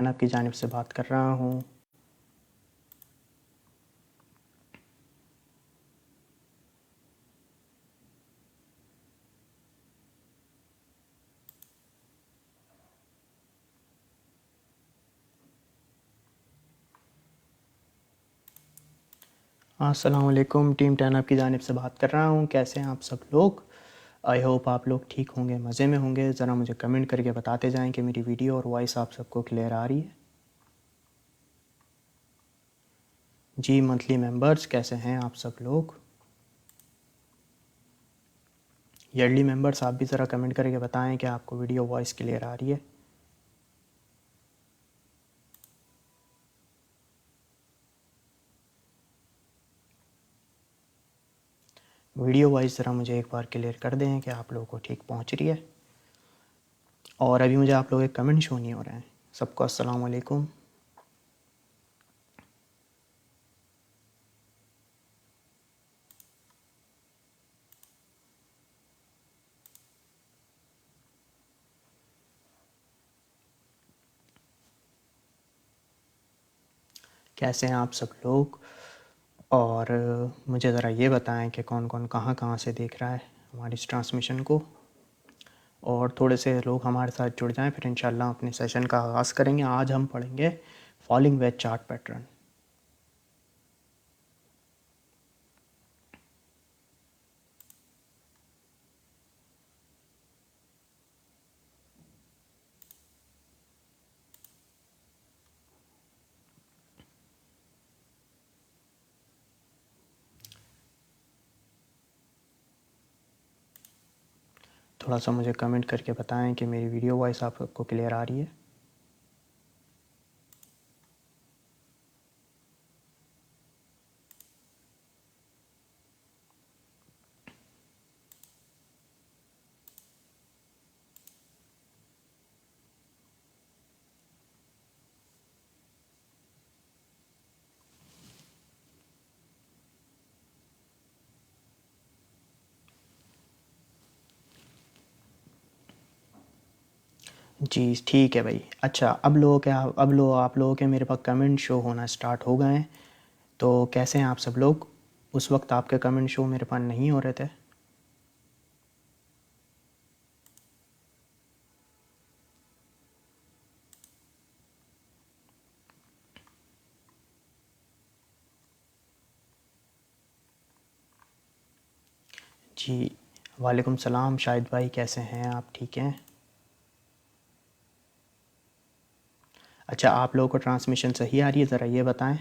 मैं आपकी जानिब से बात कर रहा हूँ। अस्सलाम वालेकुम, टीम 10 आपकी जानिब से बात कर रहा हूँ। कैसे हैं आप सब लोग? आई होप आप लोग ठीक होंगे, मज़े में होंगे। ज़रा मुझे कमेंट करके बताते जाएं कि मेरी वीडियो और वॉइस आप सबको क्लियर आ रही है। जी मंथली मेंबर्स कैसे हैं आप सब लोग? ईयरली मेंबर्स आप भी ज़रा कमेंट करके बताएं कि आपको वीडियो वॉइस क्लियर आ रही है। वीडियो वॉइस ज़रा मुझे एक बार क्लियर कर दें कि आप लोगों को ठीक पहुँच रही है। और अभी मुझे आप लोगों के कमेंट शो नहीं हो रहे हैं। सबको अस्सलाम वालेकुम। कैसे हैं आप सब लोग? और मुझे ज़रा ये बताएं कि कौन कौन कहाँ कहाँ से देख रहा है हमारी इस ट्रांसमिशन को। और थोड़े से लोग हमारे साथ जुड़ जाएं, फिर इंशाल्लाह अपने सेशन का आगाज़ करेंगे। आज हम पढ़ेंगे फॉलिंग वेज चार्ट पैटर्न। थोड़ा सा मुझे कमेंट करके बताएं कि मेरी वीडियो वॉइस आपको क्लियर आ रही है। जी ठीक है भाई। अच्छा, अब लोग आप लोगों के मेरे पास कमेंट शो होना स्टार्ट हो गए हैं। तो कैसे हैं आप सब लोग? उस वक्त आपके कमेंट शो मेरे पास नहीं हो रहे थे। जी वालेकुम सलाम शाहिद भाई, कैसे हैं आप? ठीक हैं? अच्छा, आप लोगों को ट्रांसमिशन सही आ रही है? ज़रा ये बताएं।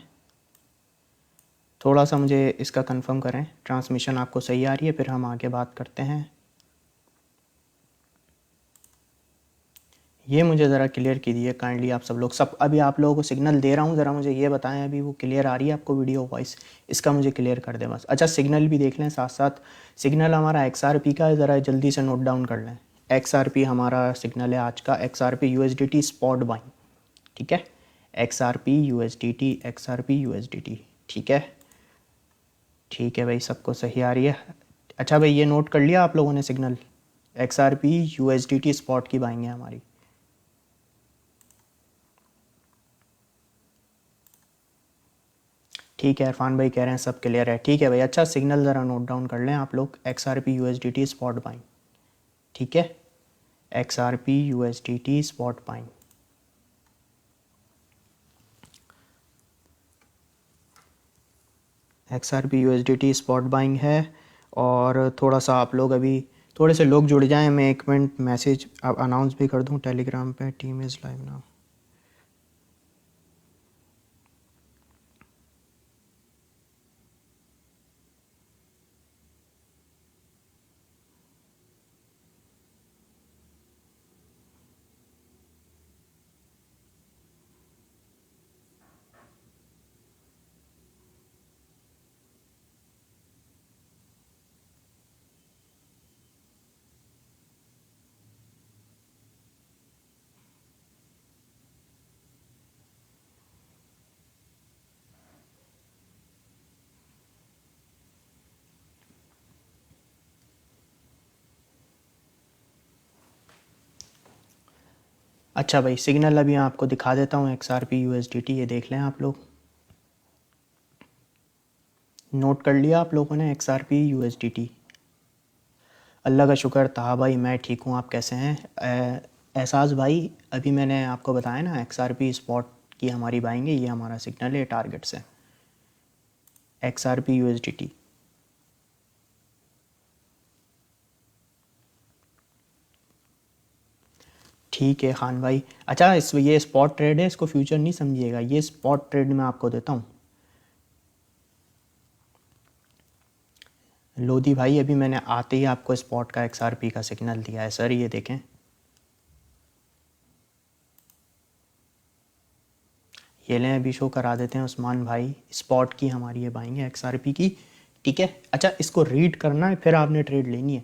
थोड़ा सा मुझे इसका कंफर्म करें, ट्रांसमिशन आपको सही आ रही है, फिर हम आगे बात करते हैं। ये मुझे ज़रा क्लियर कीजिए काइंडली आप सब लोग। सब अभी आप लोगों को सिग्नल दे रहा हूँ, ज़रा मुझे ये बताएं अभी वो क्लियर आ रही है आपको वीडियो वॉइस? इसका मुझे क्लियर कर दें बस। अच्छा, सिग्नल भी देख लें साथ साथ। सिग्नल हमारा XRP का है, ज़रा जल्दी से नोट डाउन कर लें। XRP हमारा सिग्नल है आज का, XRP USDT स्पॉट बाइंग। ठीक है, XRP USDT, XRP USDT। ठीक है, ठीक है भाई, सबको सही आ रही है। अच्छा भाई, ये नोट कर लिया आप लोगों ने सिग्नल? XRP USDT स्पॉट की बाइंग है हमारी। ठीक है, इरफान भाई कह रहे हैं सब क्लियर है। ठीक है भाई, अच्छा सिग्नल ज़रा नोट डाउन कर लें आप लोग। XRP USDT spot buying. ठीक है, XRP USDT spot buying. XRP USDT spot buying है। और थोड़ा सा आप लोग अभी थोड़े से लोग जुड़ जाएं। मैं एक मिनट मैसेज अब अनाउंस भी कर दूं टेलीग्राम पे, टीम इज़ लाइव नाउ। अच्छा भाई, सिग्नल अभी आपको दिखा देता हूँ, XRP USDT, ये देख लें आप लोग। नोट कर लिया आप लोगों ने XRP USDT? अल्लाह का शुक्र था भाई, मैं ठीक हूँ, आप कैसे हैं? एहसास भाई, अभी मैंने आपको बताया ना XRP स्पॉट की हमारी बाइंग है, ये हमारा सिग्नल है, टारगेट से XRP USDT। ठीक है खान भाई। अच्छा, ये स्पॉट ट्रेड है, इसको फ्यूचर नहीं समझिएगा, ये स्पॉट ट्रेड मैं आपको देता हूँ। लोधी भाई, अभी मैंने आते ही आपको स्पॉट का XRP का सिग्नल दिया है सर, ये देखें। ये लें, अभी शो करा देते हैं उस्मान भाई, स्पॉट की हमारी ये बाइंग है XRP की, ठीक है। अच्छा, इसको रीड करना है, फिर आपने ट्रेड लेनी है।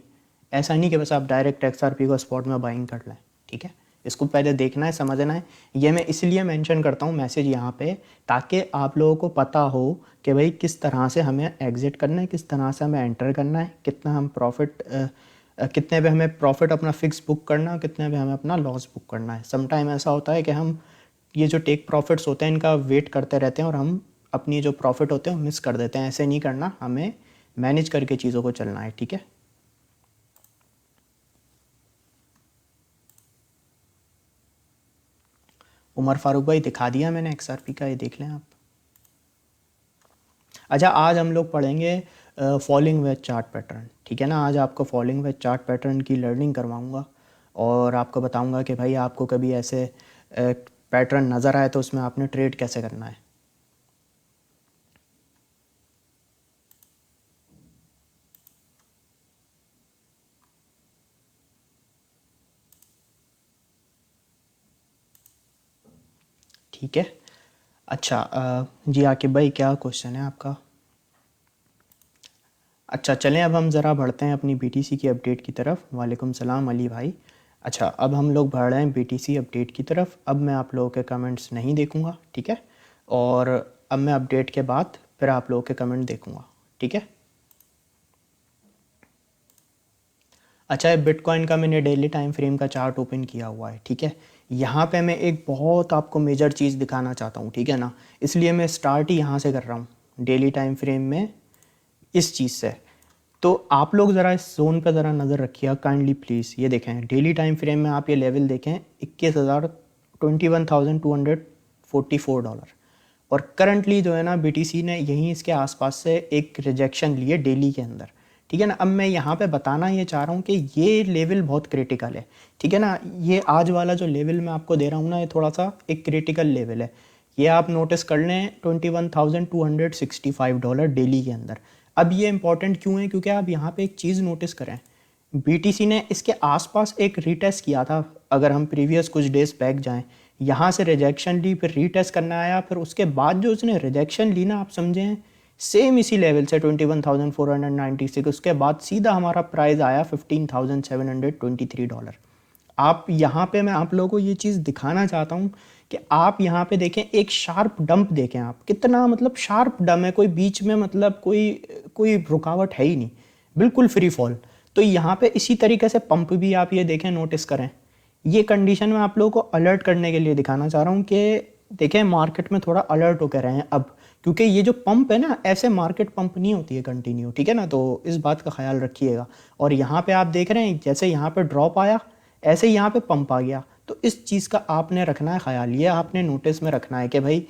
ऐसा नहीं कि बस आप डायरेक्ट XRP को स्पॉट में बाइंग कर लें, ठीक है। इसको पहले देखना है, समझना है। ये मैं इसलिए मेंशन करता हूँ मैसेज यहाँ पे, ताकि आप लोगों को पता हो कि भाई किस तरह से हमें एग्ज़िट करना है, किस तरह से हमें एंटर करना है, कितना हम प्रॉफिट, कितने पे हमें प्रॉफिट अपना फ़िक्स बुक करना है, कितने पे हमें अपना लॉस बुक करना है। सम टाइम ऐसा होता है कि हम ये जो टेक प्रॉफिट्स होते हैं इनका वेट करते रहते हैं और हम अपनी जो प्रॉफिट होते हैं वो मिस कर देते हैं। ऐसे नहीं करना, हमें मैनेज करके चीज़ों को चलना है, ठीक है। उमर फारूक भाई, दिखा दिया मैंने XRP का, ये देख लें आप। अच्छा, आज हम लोग पढ़ेंगे फॉलिंग वेज चार्ट पैटर्न, ठीक है ना। आज आपको फॉलिंग वेज चार्ट पैटर्न की लर्निंग करवाऊंगा और आपको बताऊंगा कि भाई आपको कभी ऐसे पैटर्न नज़र आए तो उसमें आपने ट्रेड कैसे करना है। ठीक है। अच्छा, जी आकिब भाई, क्या क्वेश्चन है आपका? अच्छा, चलें अब हम ज़रा बढ़ते हैं अपनी BTC की अपडेट की तरफ। वालेकुम सलाम अली भाई। अच्छा, अब हम लोग बढ़ रहे हैं BTC अपडेट की तरफ। अब मैं आप लोगों के कमेंट्स नहीं देखूंगा, ठीक है। और अब मैं अपडेट के बाद फिर आप लोगों के कमेंट देखूंगा, ठीक है। अच्छा, ये बिटकॉइन का मैंने डेली टाइम फ्रेम का चार्ट ओपन किया हुआ है, ठीक है। यहाँ पे मैं एक बहुत आपको मेजर चीज़ दिखाना चाहता हूँ, ठीक है ना। इसलिए मैं स्टार्ट ही यहाँ से कर रहा हूँ, डेली टाइम फ्रेम में, इस चीज़ से। तो आप लोग ज़रा इस जोन पर ज़रा नज़र रखिएगा काइंडली प्लीज़। ये देखें, डेली टाइम फ्रेम में आप ये लेवल देखें, 21,244 और करंटली जो है ना BTC ने यहीं इसके आसपास से एक रिजेक्शन लिए डेली के अंदर, ठीक है ना। अब मैं यहाँ पे बताना ये चाह रहा हूँ कि ये लेवल बहुत क्रिटिकल है, ठीक है ना। ये आज वाला जो लेवल मैं आपको दे रहा हूँ ना, ये थोड़ा सा एक क्रिटिकल लेवल है। ये आप नोटिस कर लें, $21,265 डेली के अंदर। अब ये इंपॉर्टेंट क्यों है? क्योंकि आप यहाँ पे एक चीज़ नोटिस करें, BTC ने इसके आसपास एक रीटेस्ट किया था। अगर हम प्रीवियस कुछ डेज बैक जाएं, यहाँ से रिजेक्शन ली, फिर रीटेस्ट करना आया, फिर उसके बाद जो उसने रिजेक्शन ली ना, आप समझें सेम इसी लेवल से 21,496, उसके बाद सीधा हमारा प्राइस आया $15,723। आप यहाँ पे, मैं आप लोगों को ये चीज़ दिखाना चाहता हूँ कि आप यहाँ पे देखें, एक शार्प डंप देखें आप, कितना मतलब शार्प डंप है, कोई बीच में मतलब कोई कोई रुकावट है ही नहीं, बिल्कुल फ्री फॉल। तो यहाँ पे इसी तरीके से पंप भी आप ये देखें, नोटिस करें। ये कंडीशन में आप लोगों को अलर्ट करने के लिए दिखाना चाह रहा हूँ कि देखें, मार्केट में थोड़ा अलर्ट होकर रहें अब, क्योंकि ये जो पंप है ना, ऐसे मार्केट पंप नहीं होती है कंटिन्यू, ठीक है ना। तो इस बात का ख्याल रखिएगा। और यहाँ पे आप देख रहे हैं, जैसे यहाँ पे ड्रॉप आया, ऐसे ही यहाँ पे पंप आ गया। तो इस चीज़ का आपने रखना है ख्याल, ये आपने नोटिस में रखना है कि भाई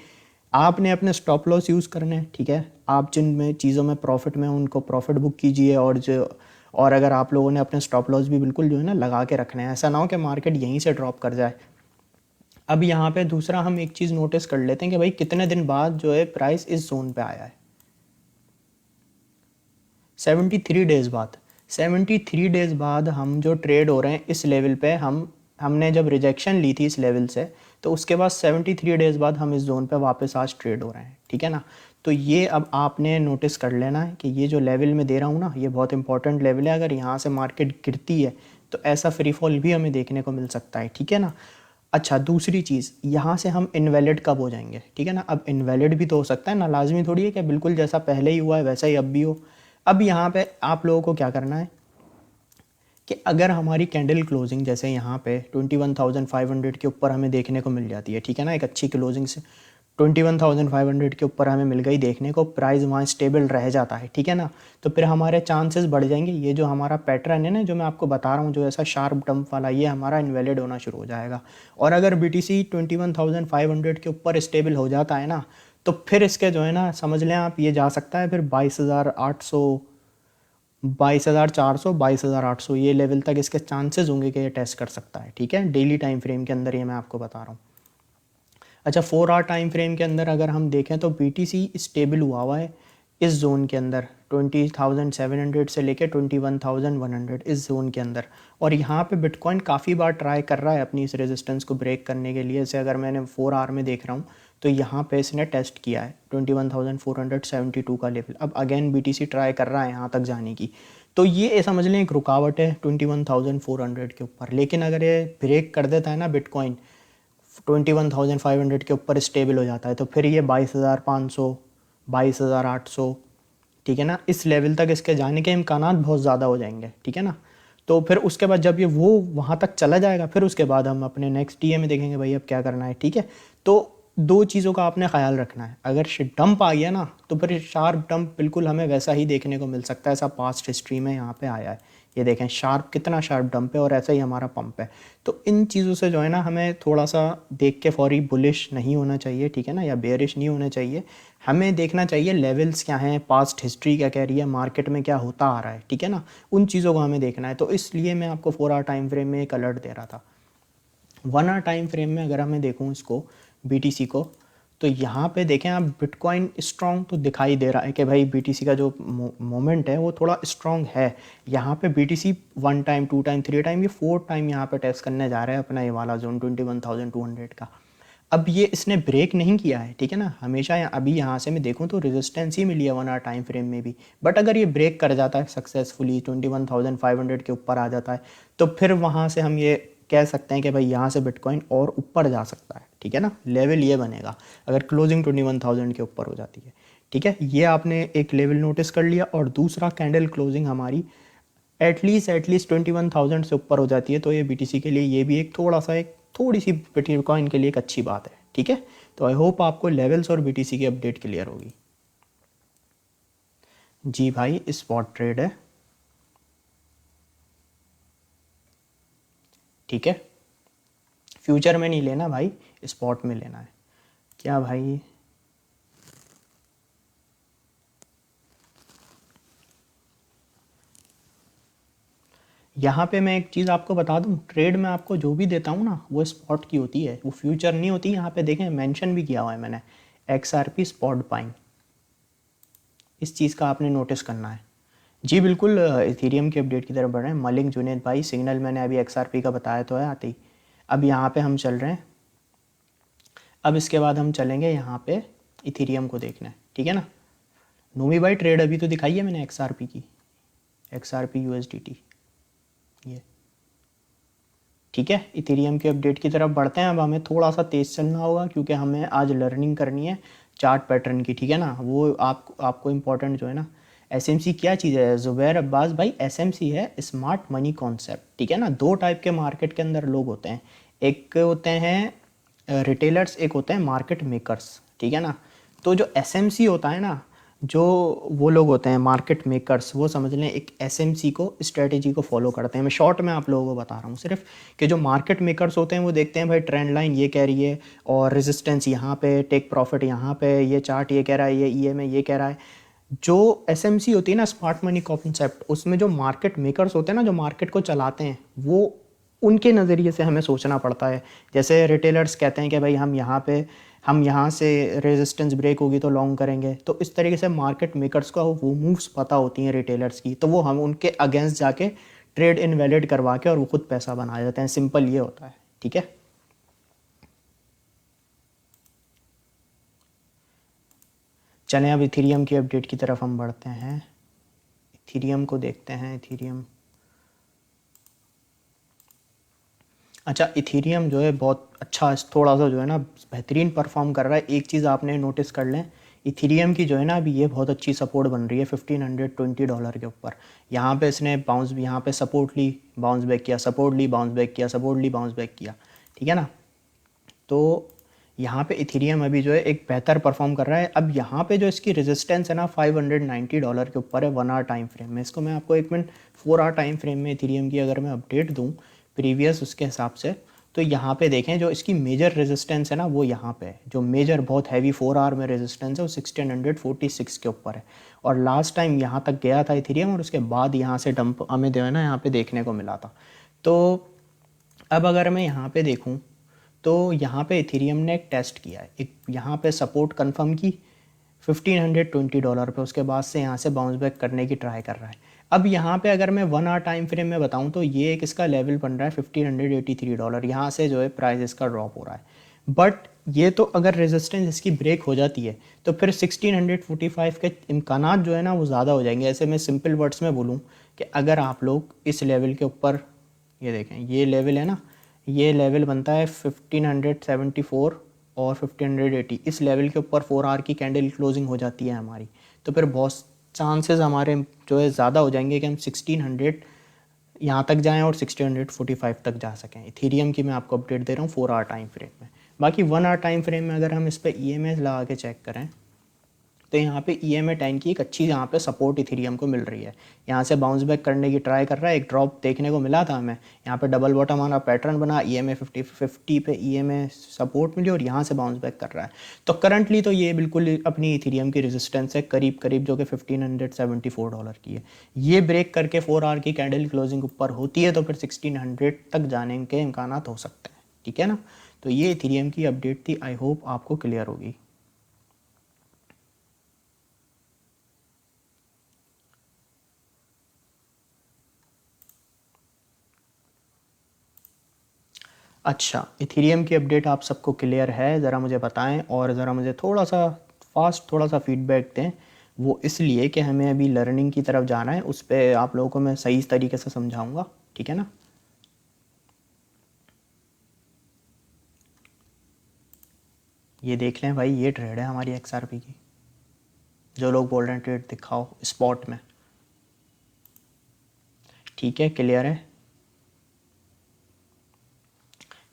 आपने अपने स्टॉप लॉस यूज़ करने हैं, ठीक है। आप जिन में चीज़ों में प्रॉफिट में, उनको प्रॉफिट बुक कीजिए, और अगर आप लोगों ने अपने स्टॉप लॉस भी बिल्कुल जो है ना लगा के रखने हैं, ऐसा ना हो कि मार्केट यहीं से ड्रॉप कर जाए। अब यहाँ पे दूसरा हम एक चीज़ नोटिस कर लेते हैं कि भाई कितने दिन बाद जो है प्राइस इस जोन पे आया है। 73 डेज़ बाद, 73 डेज़ बाद हम जो ट्रेड हो रहे हैं इस लेवल पे, हमने जब रिजेक्शन ली थी इस लेवल से, तो उसके बाद 73 डेज़ बाद हम इस जोन पे वापस आज ट्रेड हो रहे हैं, ठीक है ना। तो ये अब आपने नोटिस कर लेना है कि ये जो लेवल मैं दे रहा हूँ ना, ये बहुत इंपॉर्टेंट लेवल है। अगर यहाँ से मार्केट गिरती है तो ऐसा फ्री फॉल भी हमें देखने को मिल सकता है, ठीक है ना। अच्छा, दूसरी चीज़, यहाँ से हम इनवैलिड कब हो जाएंगे, ठीक है ना। अब इनवैलिड भी तो हो सकता है ना, लाजमी थोड़ी है कि बिल्कुल जैसा पहले ही हुआ है वैसा ही अब भी हो। अब यहाँ पे आप लोगों को क्या करना है कि अगर हमारी कैंडल क्लोजिंग जैसे यहाँ पे 21,500 के ऊपर हमें देखने को मिल जाती है, ठीक है ना, एक अच्छी क्लोजिंग से 21,500 के ऊपर हमें मिल गई देखने को, प्राइस वहाँ स्टेबल रह जाता है, ठीक है ना, तो फिर हमारे चांसेस बढ़ जाएंगे। ये जो हमारा पैटर्न है ना, जो मैं आपको बता रहा हूँ, जो ऐसा शार्प डंप वाला, ये हमारा इनवैलिड होना शुरू हो जाएगा। और अगर BTC 21,500 के ऊपर स्टेबल हो जाता है ना, तो फिर इसके जो है ना, समझ लें आप, ये जा सकता है फिर 22,800, 22,400, 22,800 ये लेवल तक इसके चांसेस होंगे कि ये टेस्ट कर सकता है, ठीक है, डेली टाइम फ्रेम के अंदर, ये मैं आपको बता रहा हूँ। अच्छा, 4 आवर टाइम फ्रेम के अंदर अगर हम देखें तो BTC स्टेबल हुआ है इस जोन के अंदर 20,700 से लेके 21,100 इस जोन के अंदर। और यहाँ पे बिटकॉइन काफ़ी बार ट्राई कर रहा है अपनी इस रेजिस्टेंस को ब्रेक करने के लिए। जैसे अगर मैंने 4 आवर में देख रहा हूँ तो यहाँ पे इसने टेस्ट किया है 21,472 का लेवल। अब अगेन BTC ट्राई कर रहा है यहाँ तक जाने की, तो ये समझ लें एक रुकावट है 21,400 के ऊपर। लेकिन अगर ये ब्रेक कर देता है ना बिटकॉइन 21,500 के ऊपर स्टेबल हो जाता है, तो फिर ये 22,500, 22,800, ठीक है ना, इस लेवल तक इसके जाने के इम्कानात बहुत ज़्यादा हो जाएंगे, ठीक है ना। तो फिर उसके बाद जब ये वो वहाँ तक चला जाएगा, फिर उसके बाद हम अपने नेक्स्ट टीए में देखेंगे भाई अब क्या करना है, ठीक है। तो दो चीज़ों का आपने ख्याल रखना है, अगर डंप आ गया ना तो फिर शार्प डंप बिल्कुल हमें वैसा ही देखने को मिल सकता है, ऐसा पास्ट हिस्ट्री में यहाँ पे आया है। ये देखें शार्प, कितना शार्प डंप है, और ऐसा ही हमारा पंप है। तो इन चीज़ों से जो है ना, हमें थोड़ा सा देख के फौरी बुलिश नहीं होना चाहिए, ठीक है ना, या बेयरिश नहीं होना चाहिए। हमें देखना चाहिए लेवल्स क्या हैं, पास्ट हिस्ट्री क्या कह रही है, मार्केट में क्या होता आ रहा है, ठीक है ना, उन चीज़ों को हमें देखना है। तो इसलिए मैं आपको 4 आवर टाइम फ्रेम में एक अलर्ट दे रहा था। 1 आवर टाइम फ्रेम में अगर हमें देखूँ इसको BTC को, तो यहाँ पे देखें आप, बिटकॉइन स्ट्रॉन्ग तो दिखाई दे रहा है कि भाई BTC का जो मोमेंट है वो थोड़ा स्ट्रॉन्ग है। यहाँ पे BTC 1 टाइम, 2 टाइम, 3 टाइम, ये 4 टाइम यहाँ पे टेस्ट करने जा रहा है अपना ये वाला जोन 21,200 का। अब ये इसने ब्रेक नहीं किया है, ठीक है ना, हमेशा अभी यहाँ से मैं देखूँ तो रेजिस्टेंस ही मिली है 1 आवर टाइम फ्रेम में भी। बट अगर ये ब्रेक कर जाता है सक्सेसफुली 21,500 के ऊपर आ जाता है, तो फिर वहाँ से हम ये कह सकते हैं कि भाई यहाँ से बिटकॉइन और ऊपर जा सकता है, ठीक है ना। लेवल ये बनेगा अगर क्लोजिंग 21,000 के ऊपर हो जाती है, ठीक है। ये आपने एक लेवल नोटिस कर लिया। और दूसरा, कैंडल क्लोजिंग हमारी एटलीस्ट 21,000 से ऊपर हो जाती है, तो ये BTC के लिए ये भी एक थोड़ी सी बिटकॉइन के लिए एक अच्छी बात है, ठीक है। तो आई होप आपको लेवल्स और BTC की अपडेट क्लियर होगी। जी भाई, स्पॉट ट्रेड है, ठीक है, फ्यूचर में नहीं लेना भाई, स्पॉट में लेना है। क्या भाई, यहाँ पे मैं एक चीज़ आपको बता दूँ, ट्रेड में आपको जो भी देता हूँ ना वो स्पॉट की होती है, वो फ्यूचर नहीं होती। यहाँ पे देखें मेंशन भी किया हुआ है मैंने, XRP स्पॉट बाइंग, इस चीज़ का आपने नोटिस करना है। जी बिल्कुल, इथेरियम की अपडेट की तरफ बढ़ रहे हैं। मलिक जुनेद भाई, सिग्नल मैंने अभी XRP का बताया तो है आते ही। अब यहाँ पे हम चल रहे हैं, अब इसके बाद हम चलेंगे यहाँ पे इथेरियम को देखना है, ठीक है ना। नूमी भाई ट्रेड अभी तो दिखाई है मैंने XRP की, XRP USDT ये, ठीक है। इथेरियम की अपडेट की तरफ बढ़ते हैं। अब हमें थोड़ा सा तेज़ चलना होगा क्योंकि हमें आज लर्निंग करनी है चार्ट पैटर्न की, ठीक है ना। वो आपको इम्पोर्टेंट जो है ना, SMC क्या चीज़ है ज़ुबैर अब्बास भाई, SMC है स्मार्ट मनी कॉन्सेप्ट, ठीक है ना। दो टाइप के मार्केट के अंदर लोग होते हैं, एक होते हैं रिटेलर्स, एक होते हैं मार्केट मेकर्स, ठीक है ना। तो जो SMC होता है ना, जो वो लोग होते हैं मार्केट मेकर्स, वो समझ लें एक SMC को, स्ट्रेटेजी को फॉलो करते हैं। मैं शॉर्ट में आप लोगों को बता रहा हूँ सिर्फ कि जो मार्केट मेकर्स होते हैं वो देखते हैं भाई ट्रेंड लाइन ये कह रही है और रेजिस्टेंस यहाँ पे, टेक प्रॉफिट यहाँ पे, ये चार्ट ये कह रहा है, ये EMA ये कह रहा है। जो SMC होती है ना, स्मार्ट मनी कॉन्सेप्ट, उसमें जो मार्केट मेकर्स होते हैं ना, जो मार्केट को चलाते हैं, वो उनके नज़रिए से हमें सोचना पड़ता है। जैसे रिटेलर्स कहते हैं कि भाई हम यहाँ से रेजिस्टेंस ब्रेक होगी तो लॉन्ग करेंगे, तो इस तरीके से मार्केट मेकर्स को वो मूव्स पता होती हैं रिटेलर्स की, तो वो हम उनके अगेंस्ट जाके ट्रेड इनवैलिड करवा के और वो खुद पैसा बना जाते हैं। सिंपल ये होता है, ठीक है। चलें अब इथेरियम की अपडेट की तरफ हम बढ़ते हैं, इथेरियम को देखते हैं। इथेरियम, अच्छा, इथेरियम जो है बहुत अच्छा, थोड़ा सा जो है ना बेहतरीन परफॉर्म कर रहा है। एक चीज़ आपने नोटिस कर लें, इथीरियम की जो है ना अभी ये बहुत अच्छी सपोर्ट बन रही है $1520 के ऊपर। यहाँ पे इसने बाउंस, यहाँ पे सपोर्ट ली, बाउंस बैक किया, सपोर्ट ली, बाउंस बैक किया, सपोर्ट ली, बाउंस बैक किया, ठीक है ना। तो यहाँ पे इथीरियम अभी जो है एक बेहतर परफॉर्म कर रहा है। अब यहाँ पे जो इसकी रेजिस्टेंस है ना $590 के ऊपर है 1 आवर टाइम फ्रेम में। इसको मैं आपको 1 मिनट 4 आवर टाइम फ्रेम में इथीरियम की अगर मैं अपडेट दूँ प्रीवियस उसके हिसाब से, तो यहाँ पे देखें जो इसकी मेजर रेजिस्टेंस है ना वो यहाँ पे है। जो मेजर बहुत हैवी 4 आवर में रेजिस्टेंस है वो 1646 के ऊपर है। और लास्ट टाइम यहाँ तक गया था इथीरियम और उसके बाद यहाँ से डंप हमें जो है ना यहाँ पे देखने को मिला था। तो अब अगर मैं यहाँ पे देखूँ तो यहाँ पे इथीरियम ने एक टेस्ट किया है, एक यहाँ पे सपोर्ट कंफर्म की $1520 पे, उसके बाद से यहाँ से बाउंस बैक करने की ट्राई कर रहा है। अब यहाँ पे अगर मैं 1 आवर टाइम फ्रेम में बताऊँ तो ये एक इसका लेवल बन रहा है $1583, यहाँ से जो है प्राइस इसका ड्रॉप हो रहा है। बट ये तो अगर रेजिस्टेंस इसकी ब्रेक हो जाती है तो फिर 1645 के इम्कानात जो है ना वो ज़्यादा हो जाएंगे। ऐसे मैं सिंपल वर्ड्स में बोलूँ कि अगर आप लोग इस लेवल के ऊपर, ये देखें ये लेवल है ना, ये लेवल बनता है 1574 और 1580, इस लेवल के ऊपर 4 आवर की कैंडल क्लोजिंग हो जाती है हमारी, तो फिर बहुत चांसेस हमारे जो है ज़्यादा हो जाएंगे कि हम 1600 यहाँ तक जाएं और 1645 तक जा सकें। इथीरियम की मैं आपको अपडेट दे रहा हूँ 4 आवर टाइम फ्रेम में। बाकी 1 आवर टाइम फ्रेम में अगर हम इस पर EMA लगा के चेक करें तो यहाँ पे EMA 10 की एक अच्छी यहाँ पे सपोर्ट इथीरियम को मिल रही है। यहाँ से बाउंस बैक करने की ट्राई कर रहा है, एक ड्रॉप देखने को मिला था हमें, यहाँ पे डबल बॉटम वाला पैटर्न बना, EMA 50 पे EMA सपोर्ट मिली और यहाँ से बाउंस बैक कर रहा है। तो करंटली तो ये बिल्कुल अपनी इथीरियम की रेजिस्टेंस है करीब करीब जो कि $1574 की है। ये ब्रेक करके 4 आवर की कैंडल क्लोजिंग ऊपर होती है तो फिर 1600 तक जाने के इम्कान हो सकते हैं, ठीक है ना। तो ये इथीरियम की अपडेट थी, आई होप आपको क्लियर होगी। अच्छा, इथीरियम की अपडेट आप सबको क्लियर है, ज़रा मुझे बताएं और ज़रा मुझे थोड़ा सा फास्ट थोड़ा सा फीडबैक दें। वो इसलिए कि हमें अभी लर्निंग की तरफ जाना है, उस पर आप लोगों को मैं सही तरीके से समझाऊंगा, ठीक है ना। ये देख लें भाई, ये ट्रेड है हमारी XRP की। जो लोग बोल रहे हैं ट्रेड दिखाओ स्पॉट में, ठीक है, क्लियर है,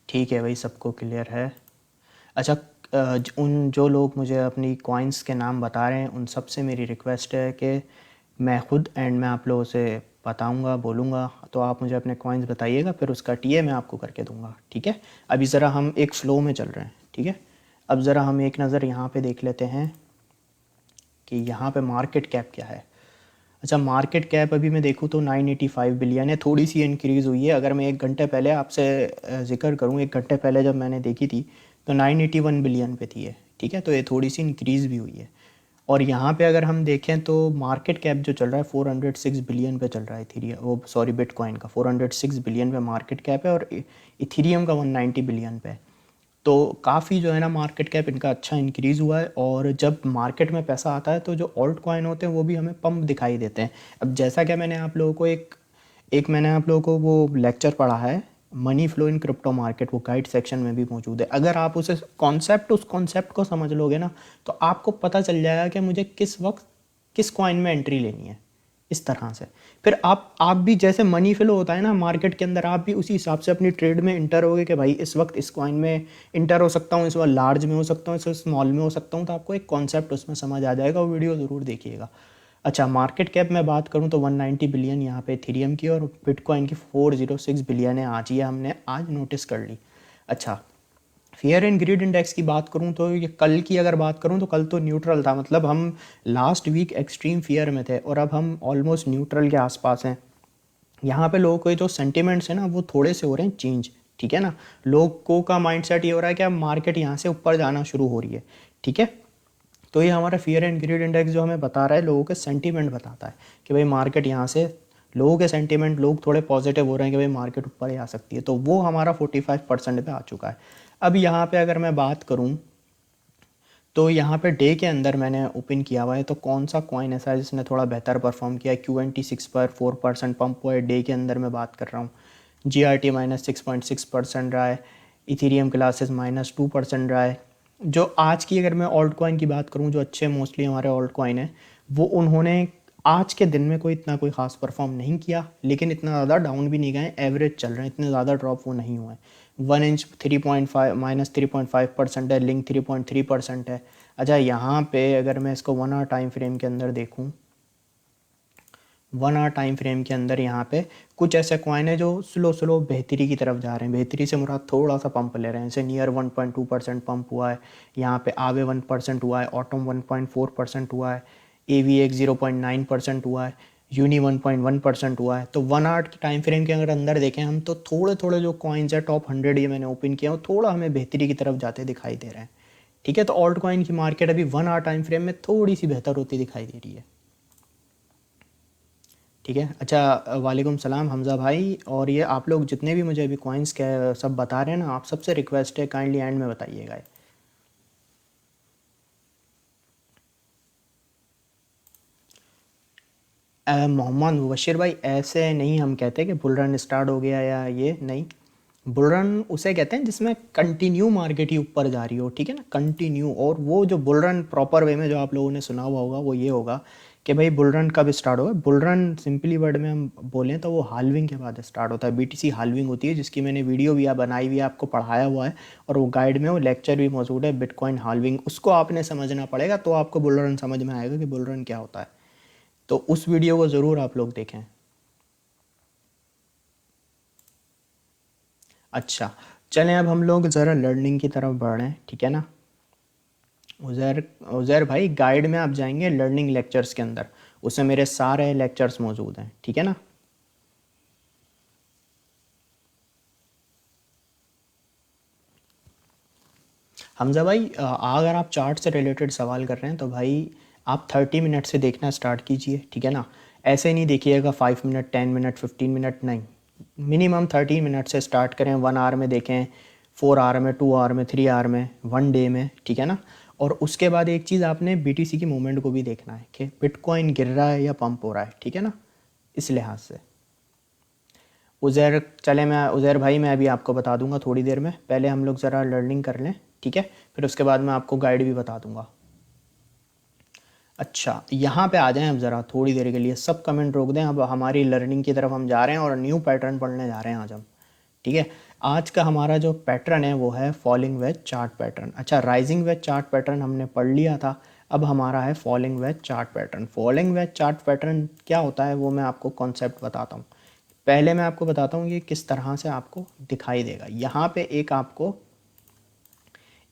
ठीक है भाई, सबको क्लियर है। अच्छा, उन जो लोग मुझे अपनी कॉइन्स के नाम बता रहे हैं उन सब से मेरी रिक्वेस्ट है कि मैं ख़ुद एंड में आप लोगों से बताऊंगा, बोलूँगा, तो आप मुझे अपने कॉइन्स बताइएगा, फिर उसका टीए मैं आपको करके दूंगा, ठीक है। अभी ज़रा हम एक फ़्लो में चल रहे हैं, ठीक है। अब ज़रा हम एक नज़र यहाँ पे देख लेते हैं कि यहाँ पे मार्केट कैप क्या है। अच्छा, मार्केट कैप अभी मैं देखूँ तो 985 बिलियन है, थोड़ी सी इंक्रीज़ हुई है। अगर मैं 1 घंटे पहले आपसे ज़िक्र करूँ, 1 घंटे पहले जब मैंने देखी थी तो 981 बिलियन पे थी ये, ठीक है। तो ये थोड़ी सी इंक्रीज़ भी हुई है। और यहाँ पे अगर हम देखें तो मार्केट कैप जो चल रहा है 406 बिलियन पे चल रहा है इथीरियम, वो सॉरी बिटकॉइन का 406 बिलियन पे मार्केट कैप है और इथीरियम का 190 बिलियन पे है। तो काफ़ी जो है ना मार्केट कैप इनका अच्छा इंक्रीज़ हुआ है। और जब मार्केट में पैसा आता है तो जो ऑल्ट कॉइन होते हैं वो भी हमें पंप दिखाई देते हैं। अब जैसा कि मैंने आप लोगों को एक मैंने आप लोगों को वो लेक्चर पढ़ा है money flow in crypto market, वो गाइड सेक्शन में भी मौजूद है। अगर आप उस कॉन्सेप्ट को समझ लोगे ना तो आपको पता चल जाएगा कि मुझे किस वक्त किस कॉइन में एंट्री लेनी है, इस तरह से। फिर आप भी जैसे मनी फ्लो होता है ना मार्केट के अंदर, आप भी उसी हिसाब से अपनी ट्रेड में इंटर होगे कि भाई इस वक्त इस कॉइन में इंटर हो सकता हूँ, इस वक्त लार्ज में हो सकता हूँ, इस वक्त स्मॉल में हो सकता हूँ। तो आपको एक कॉन्सेप्ट उसमें समझ आ जाएगा, वो वीडियो ज़रूर देखिएगा। अच्छा, मार्केट कैप में बात करूँ तो 190 बिलियन यहाँ पे इथीरियम की और बिटकॉइन की 406 बिलियन है आज, ये हमने आज नोटिस कर ली। अच्छा, फियर एंड ग्रीड इंडेक्स की बात करूं तो ये कल की अगर बात करूं तो कल तो न्यूट्रल था, मतलब हम लास्ट वीक एक्सट्रीम फियर में थे और अब हम ऑलमोस्ट न्यूट्रल के आसपास हैं। यहाँ पे लोगों के जो सेंटिमेंट्स हैं ना वो थोड़े से हो रहे हैं चेंज, ठीक है ना। लोगों का माइंडसेट ये हो रहा है कि अब मार्केट यहाँ से ऊपर जाना शुरू हो रही है, ठीक है। तो ये हमारा फियर एंड ग्रीड इंडेक्स जो हमें बता रहा है, लोगों के सेंटीमेंट बताता है कि भाई मार्केट यहाँ से, लोगों के सेंटीमेंट, लोग थोड़े पॉजिटिव हो रहे हैं कि भाई मार्केट ऊपर ही आ सकती है। तो वो हमारा 45% पे आ चुका है। अब यहाँ पे अगर मैं बात करूँ तो यहाँ पे डे के अंदर मैंने ओपन किया हुआ है, तो कौन सा कॉइन ऐसा है जिसने थोड़ा बेहतर परफॉर्म किया है। QNT6 पर 4% पंप हुआ है डे के अंदर मैं बात कर रहा हूँ। GRT -6.6% रहा है। इथीरियम क्लासेस -2% रहा है। जो आज की अगर मैं ऑल्ट कॉइन की बात करूं, जो अच्छे मोस्टली हमारे ऑल्ट कॉइन है, वो उन्होंने आज के दिन में कोई ख़ास परफॉर्म नहीं किया, लेकिन इतना ज़्यादा डाउन भी नहीं गए, एवरेज चल रहे हैं, इतने ज़्यादा ड्रॉप वो नहीं हुए। 1 इंच 3.5 -3.5% है, लिंक 3.3% है। अच्छा, यहाँ पे अगर मैं इसको 1 आवर टाइम फ्रेम के अंदर देखूँ, 1 आवर टाइम फ्रेम के अंदर यहाँ पे कुछ ऐसे कॉइन है जो स्लो बेहतरी की तरफ जा रहे हैं। बेहतरी से मुराद थोड़ा सा पंप ले रहे हैं, जैसे नियर 1.2% पंप हुआ है, यहाँ पे आवे 1% हुआ है, ऑटम 1.4% हुआ है, AVX 0.9% हुआ है, यूनी 1.1% हुआ है। तो 1 आवर की टाइम फ्रेम के अगर अंदर देखें हम, तो थोड़े थोड़े जो कॉइन्स है टॉप 100 ये मैंने ओपन किया, वो थोड़ा हमें बेहतरी की तरफ जाते दिखाई दे रहे हैं। ठीक है, तो ऑल्ट कॉइन की मार्केट अभी 1 आवर टाइम फ्रेम में थोड़ी सी बेहतर होती दिखाई दे रही है। ठीक है। अच्छा, वालेकुम सलाम हमज़ा भाई। और ये आप लोग जितने भी मुझे अभी कॉइन्स के सब बता रहे हैं ना, आप सबसे रिक्वेस्ट है काइंडली एंड में बताइएगा। मोहम्मद मुबशिर भाई, ऐसे नहीं हम कहते कि बुल रन स्टार्ट हो गया या ये नहीं। बुल रन उसे कहते हैं जिसमें कंटिन्यू मार्केट ही ऊपर जा रही हो, ठीक है ना, कंटिन्यू। और वो जो बुल रन प्रॉपर वे में जो आप लोगों ने सुना हुआ होगा वो ये होगा कि भाई बुल रन कब स्टार्ट होगा। बुल रन सिंपली वर्ड में हम बोलें तो वो हाल्विंग के बाद स्टार्ट होता है। BTC हाल्विंग होती है, जिसकी मैंने वीडियो भी बनाई हुई है, आपको पढ़ाया हुआ है, और वो गाइड में वो लेक्चर भी मौजूद है, बिटकॉइन हाल्विंग। उसको आपने समझना पड़ेगा, तो आपको बुल रन समझ में आएगा कि बुल रन क्या होता है। तो उस वीडियो को ज़रूर आप लोग देखें। अच्छा, चलें अब हम लोग ज़रा लर्निंग की तरफ बढ़ रहे हैं, ठीक है ना। उज़ैर उज़ैर भाई, गाइड में आप जाएंगे लर्निंग लेक्चर्स के अंदर, उसमें मेरे सारे लेक्चर्स मौजूद हैं, ठीक है ना। हमजा भाई, अगर आप चार्ट से रिलेटेड सवाल कर रहे हैं तो भाई आप 30 मिनट से देखना स्टार्ट कीजिए, ठीक है ना। ऐसे नहीं देखिएगा 5 मिनट 10 मिनट 15 मिनट, नहीं, मिनिमम 30 मिनट से स्टार्ट करें। 1 आवर में देखें, 4 आवर में, 2 आवर में, 3 आवर में, 1 डे में, ठीक है ना। और उसके बाद एक चीज़ आपने BTC की मूवमेंट को भी देखना है कि बिटकॉइन गिर रहा है या पंप हो रहा है, ठीक है ना, इस लिहाज से। उज़ैर, चले मैं उज़ैर भाई मैं अभी आपको बता दूंगा थोड़ी देर में, पहले हम लोग ज़रा लर्निंग कर लें, ठीक है, फिर उसके बाद मैं आपको गाइड भी बता दूंगा। अच्छा, यहाँ पे आ जाएं अब ज़रा थोड़ी देर के लिए, सब कमेंट रोक दें, अब हमारी लर्निंग की तरफ हम जा रहे हैं और न्यू पैटर्न पढ़ने जा रहे हैं आज हम, ठीक है। आज का हमारा जो पैटर्न है वो है फॉलिंग वेज चार्ट पैटर्न। अच्छा, राइजिंग वेज चार्ट पैटर्न हमने पढ़ लिया था, अब हमारा है falling veg chart pattern. Falling veg chart pattern क्या होता है वो मैं आपको कॉन्सेप्ट बताता हूँ। पहले मैं आपको बताता हूँ ये किस तरह से आपको दिखाई देगा। यहाँ पे एक आपको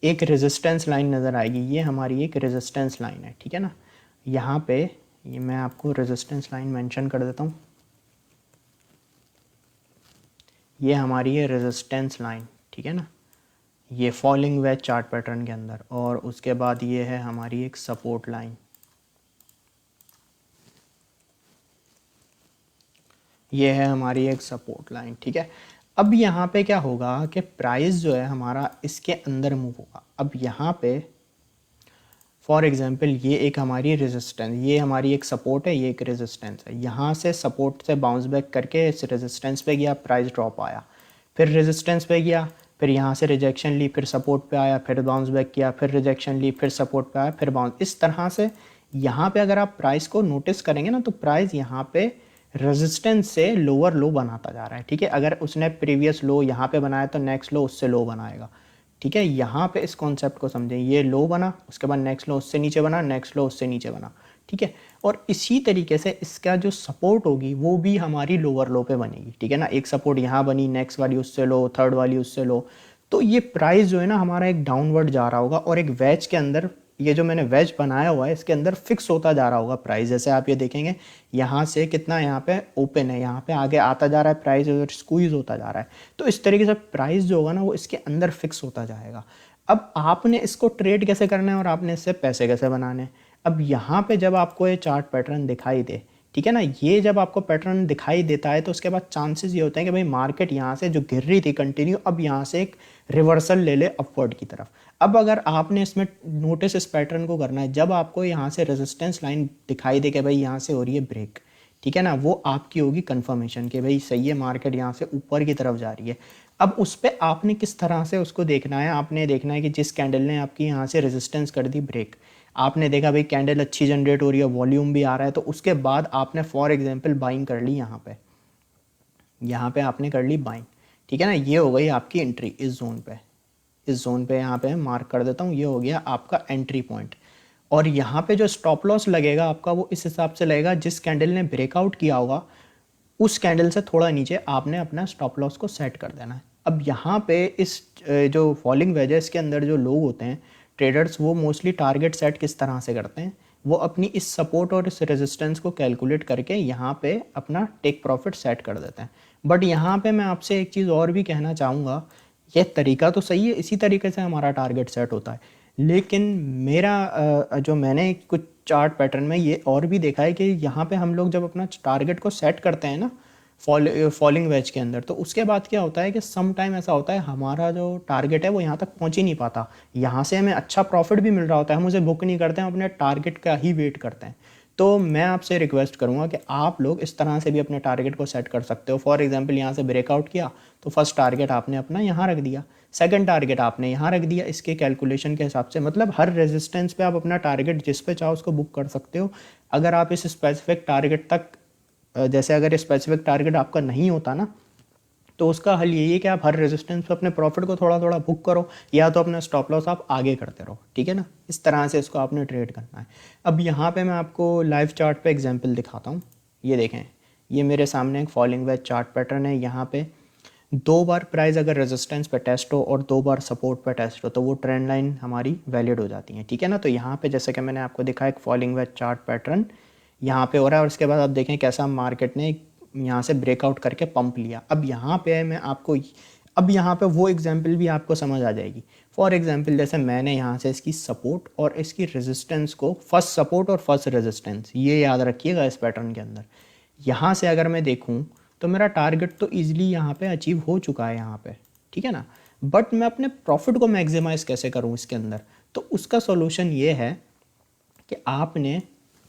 एक रेजिस्टेंस लाइन नज़र आएगी, ये हमारी एक रेजिस्टेंस लाइन है, ठीक है ना। यहाँ पे ये मैं आपको रेजिस्टेंस लाइन मेंशन कर देता हूँ, ये हमारी है रेजिस्टेंस लाइन, ठीक है ना, ये फॉलिंग वेज चार्ट पैटर्न के अंदर। और उसके बाद ये है हमारी एक सपोर्ट लाइन, ये है हमारी एक सपोर्ट लाइन, ठीक है। अब यहाँ पे क्या होगा कि प्राइस जो है हमारा इसके अंदर मूव होगा। अब यहाँ पे फॉर एग्जांपल ये एक हमारी रेजिस्टेंस, ये हमारी एक सपोर्ट है, ये एक रेजिस्टेंस है। यहाँ से सपोर्ट से बाउंस बैक करके इस रेजिस्टेंस पे गया, प्राइस ड्रॉप आया, फिर रेजिस्टेंस पे गया, फिर यहाँ से रिजेक्शन ली, फिर सपोर्ट पे आया, फिर बाउंस बैक किया, फिर रिजेक्शन ली, फिर सपोर्ट पे आया, फिर बाउंस। इस तरह से यहाँ पे अगर आप प्राइस को नोटिस करेंगे ना, तो प्राइस यहाँ पे रेजिस्टेंस से लोअर लो बनाता जा रहा है, ठीक है। अगर उसने प्रीवियस लो यहाँ पे बनाया तो नेक्स्ट लो उससे लो बनाएगा, ठीक है। यहाँ पे इस कॉन्सेप्ट को समझें, ये लो बना, उसके बाद नेक्स्ट लो उससे नीचे बना, नेक्स्ट लो उससे नीचे बना, ठीक है। और इसी तरीके से इसका जो सपोर्ट होगी वो भी हमारी लोअर लो पे बनेगी, ठीक है ना। एक सपोर्ट यहाँ बनी, नेक्स्ट वाली उससे लो, थर्ड वाली उससे लो। तो ये प्राइस जो है ना हमारा एक डाउनवर्ड जा रहा होगा, और एक वेज के अंदर, ये जो मैंने वेज बनाया हुआ है इसके अंदर फिक्स होता जा रहा होगा प्राइस। जैसे आप ये देखेंगे यहाँ से कितना यहाँ पे ओपन है, यहाँ पे आगे आता जा रहा है प्राइस, और स्क्वीज होता जा रहा है। तो इस तरीके से प्राइस जो होगा ना वो इसके अंदर फिक्स होता जाएगा। अब आपने इसको ट्रेड कैसे करना है और आपने इससे पैसे कैसे बनाने हैं। अब यहाँ पे जब आपको ये चार्ट पैटर्न दिखाई दे, ठीक है ना, ये जब आपको पैटर्न दिखाई देता है तो उसके बाद चांसेस ये होते हैं कि भाई मार्केट यहाँ से जो गिर रही थी कंटिन्यू, अब यहाँ से एक रिवर्सल ले ले अपवर्ड की तरफ। अब अगर आपने इसमें नोटिस इस पैटर्न को करना है, जब आपको यहाँ से रेजिस्टेंस लाइन दिखाई दे कि भाई यहाँ से हो रही है ब्रेक, ठीक है ना, वो आपकी होगी कंफर्मेशन कि भाई सही है, मार्केट यहाँ से ऊपर की तरफ जा रही है। अब उस पे आपने किस तरह से उसको देखना है, आपने देखना है कि जिस कैंडल ने आपकी यहाँ से रेजिस्टेंस कर दी ब्रेक, आपने देखा भाई कैंडल अच्छी जनरेट हो रही है, वॉल्यूम भी आ रहा है, तो उसके बाद आपने फॉर एग्जांपल बाइंग कर ली यहाँ पे आपने कर ली बाइंग, ठीक है ना। ये हो गई आपकी एंट्री इस जोन पे यहाँ पे मार्क कर देता हूँ, ये हो गया आपका एंट्री पॉइंट। और यहाँ पे जो स्टॉप लॉस लगेगा आपका वो इस हिसाब से लगेगा जिस कैंडल ने ब्रेकआउट किया होगा उस कैंडल से थोड़ा नीचे आपने अपना स्टॉप लॉस को सेट कर देना है। अब यहाँ पे इस जो फॉलिंग वेजेस के अंदर जो लोग होते हैं ट्रेडर्स, वो मोस्टली टारगेट सेट किस तरह से करते हैं, वो अपनी इस सपोर्ट और इस रेजिस्टेंस को कैलकुलेट करके यहाँ पे अपना टेक प्रॉफिट सेट कर देते हैं। बट यहाँ पे मैं आपसे एक चीज़ और भी कहना चाहूँगा, ये तरीका तो सही है, इसी तरीके से हमारा टारगेट सेट होता है, लेकिन मेरा जो मैंने कुछ चार्ट पैटर्न में ये और भी देखा है कि यहाँ पे हम लोग जब अपना टारगेट को सेट करते हैं ना फॉलिंग वेज के अंदर, तो उसके बाद क्या होता है कि सम टाइम ऐसा होता है हमारा जो टारगेट है वो यहाँ तक पहुँच ही नहीं पाता, यहाँ से हमें अच्छा प्रॉफिट भी मिल रहा होता है, हम उसे बुक नहीं करते हैं, अपने टारगेट का ही वेट करते हैं। तो मैं आपसे रिक्वेस्ट करूँगा कि आप लोग इस तरह से भी अपने टारगेट को सेट कर सकते हो। फॉर एग्जांपल यहाँ से ब्रेकआउट किया तो फर्स्ट टारगेट आपने अपना यहाँ रख दिया, सेकंड टारगेट आपने यहाँ रख दिया, इसके कैलकुलेशन के हिसाब से, मतलब हर रेजिस्टेंस पे आप अपना टारगेट जिस पे चाहो उसको बुक कर सकते हो। अगर आप इस स्पेसिफिक टारगेट तक जैसे अगर स्पेसिफिक टारगेट आपका नहीं होता ना, तो उसका हल यही है कि आप हर रेजिस्टेंस पे अपने प्रॉफिट को थोड़ा थोड़ा बुक करो, या तो अपना स्टॉप लॉस आप आगे करते रहो, ठीक है ना। इस तरह से इसको आपने ट्रेड करना है। अब यहाँ पे मैं आपको लाइव चार्ट पे एग्जांपल दिखाता हूँ। ये देखें, ये मेरे सामने एक फॉलिंग वेज चार्ट पैटर्न है। यहाँ पे 2 बार प्राइस अगर रेजिस्टेंस पे टेस्ट हो और 2 बार सपोर्ट पे टेस्ट हो तो वो ट्रेंड लाइन हमारी वैलिड हो जाती है, ठीक है ना। तो यहाँ पे जैसे कि मैंने आपको दिखाया एक फॉलिंग वेज चार्ट पैटर्न यहाँ पे हो रहा है, और उसके बाद आप देखें कैसा मार्केट ने यहाँ से ब्रेकआउट करके पंप लिया। अब यहाँ पे मैं आपको अब यहाँ पे वो एग्जांपल भी आपको समझ आ जाएगी। फॉर एग्जांपल जैसे मैंने यहाँ से इसकी सपोर्ट और इसकी रेजिस्टेंस को, फर्स्ट सपोर्ट और फर्स्ट रेजिस्टेंस, ये याद रखिएगा इस पैटर्न के अंदर। यहाँ से अगर मैं देखूँ तो मेरा टारगेट तो ईजिली यहाँ पे अचीव हो चुका है यहाँ पे, ठीक है ना। बट मैं अपने प्रॉफिट को मैक्सिमाइज़ कैसे करूँ इसके अंदर, तो उसका सॉल्यूशन ये है कि आपने